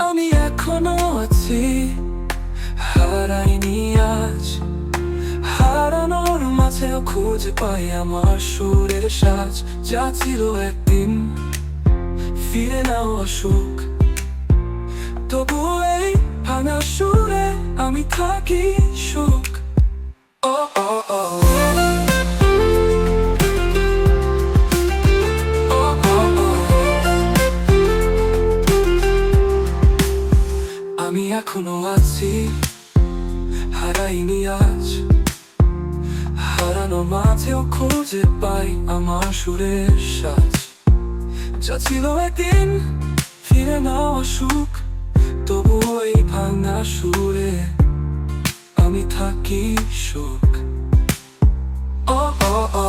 আমি এখনো আছি, হারাইনি আজ। হারানোর মাঝেও খুঁজে পাই আমার সুরের সাজ, যা ছিল একদিন ফিরে নাও অসুখ। তবু এই ভাঙা সুরে আমি থাকি সুখ। ও ও ও আমি এখনো আছি, হারাইনি আজ। হারানোর মাঝেও খুঁজে পাই আমার সুরের সাজ, যা ছিল একদিন ফিরে নাও সুখ। তবু ওই ভাঙা সুরে আমি থাকি সুখ। ও ও ও